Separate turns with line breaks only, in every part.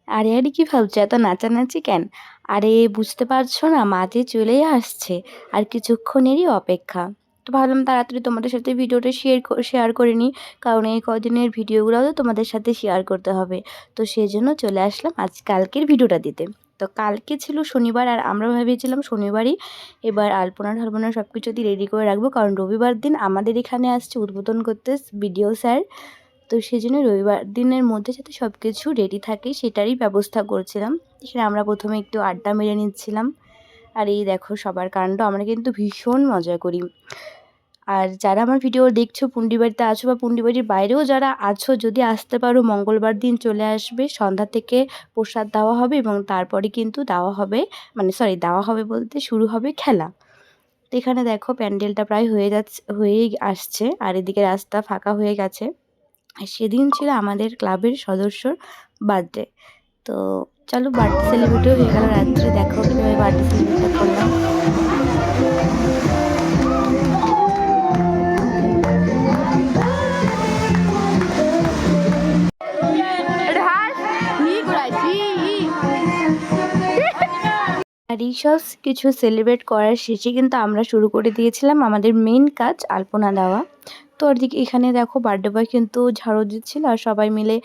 আরে আরে কি ভাবছো এত নাচানাচি কেন? আরে বুঝতে পারছো না, মা যে চলেই আসছে, আর কিছুক্ষণেরই অপেক্ষা। তো ভাবলাম তাড়াতাড়ি তোমাদের সাথে ভিডিওটা শেয়ার করে নিই, কারণ এই কদিনের ভিডিওগুলো তো তোমাদের সাথে শেয়ার করতে হবে। তো সেজন্য চলে আসলাম কালকের ভিডিওটা দিতে। তো কালকে ছিল শনিবার, আর আমরা ভেবেছিলাম শনিবারই এবার আলপনা ঠালপনা সব কিছু দিয়ে রেডি করে রাখবো, কারণ রবিবার দিন আমাদের এখানে আসছে উদ্বোধন করতে বিডিও স্যার। তো সেজন্য রবিবার দিনের মধ্যে যাতে সব কিছু রেডি থাকে সেটারই ব্যবস্থা করছিলাম। এখানে আমরা প্রথমে একটু আড্ডা মেরে নিচ্ছিলাম। আর এই দেখো সবার কাণ্ড, আমরা কিন্তু ভীষণ মজা করি। আর যারা আমার ভিডিও দেখছো পুন্ডিবাড়িতে আছো বা পুন্ডিবাড়ির বাইরেও যারা আছো, যদি আসতে পারো মঙ্গলবার দিন চলে আসবে। সন্ধ্যা থেকে প্রসাদ দেওয়া হবে এবং তারপরে কিন্তু দেওয়া হবে বলতে শুরু হবে খেলা। তো এখানে দেখো প্যান্ডেলটা প্রায় হয়েই আসছে, আর এদিকে রাস্তা ফাঁকা হয়ে গেছে। আর সেদিন ছিল আমাদের ক্লাবের সদস্যর বার্থডে। তো চলো বার্থডে সেলিব্রেটও হয়ে গেল রাত্রে। দেখো কীভাবে বার্থডে সেলিব্রেটটা করলাম। আর এইসব কিছু সেলিব্রেট করার শেষে কিন্তু আমরা শুরু করে দিয়েছিলাম আমাদের মেন কাজ, আলপনা দেওয়া। তো ওদিকে এখানে দেখো বার্থডে বয় কিন্তু ঝাড়ু দিচ্ছিল, আর সবাই মিলে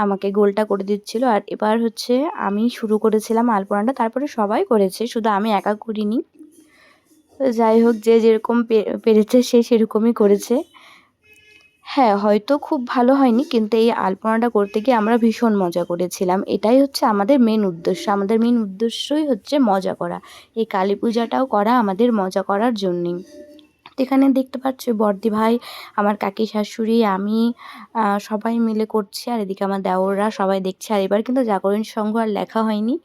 আমাকে গোলটা করে দিচ্ছিল। আর এবার হচ্ছে আমি শুরু করেছিলাম আলপনাটা, তারপরে সবাই করেছে, শুধু আমি একা করিনি। তো যাই হোক, যে যেরকম পেরেছে সে সেরকমই করেছে। হ্যাঁ, হয়তো খুব ভালো হয়নি, কিন্তু এই আলপনাটা করতে গিয়ে আমরা ভীষণ মজা করেছিলাম। এটাই হচ্ছে আমাদের মেন উদ্দেশ্য। আমাদের মেন উদ্দেশ্যই হচ্ছে মজা করা। এই কালী পূজাটাও করা আমাদের মজা করার জন্যেই। তো এখানে দেখতে পাচ্ছ বড়দি ভাই, আমার কাকি শাশুড়ি, আমি সবাই মিলে করছি, আর এদিকে আমার দেওররা সবাই দেখছে। আর এবার কিন্তু জাগরণ সংঘ আর লেখা হয়নি,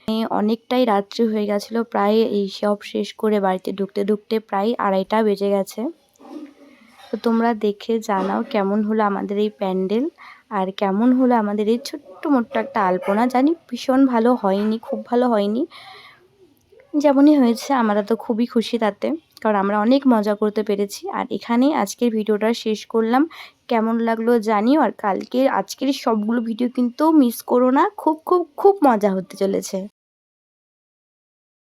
অনেকটাই রাত্রি হয়ে গেছিলো। প্রায় এই সব শেষ করে বাড়িতে ঢুকতে ঢুকতে প্রায় 2:30টা বেজে গেছে। তো তোমরা দেখে জানাও কেমন হলো আমাদের এই প্যান্ডেল, আর কেমন হলো আমাদের এই ছোট্ট মোট্ট একটা আলপনা। জানি ভীষণ ভালো হয়নি, খুব ভালো হয়নি, যেমনই হয়েছে আমরা তো খুবই খুশি তাতে, কারণ আমরা অনেক মজা করতে পেরেছি। আর এখানেই আজকের ভিডিওটা শেষ করলাম। কেমন লাগলো জানিও, আর আজকের সবগুলো ভিডিও কিন্তু মিস করো না, খুব খুব খুব মজা হতে চলেছে।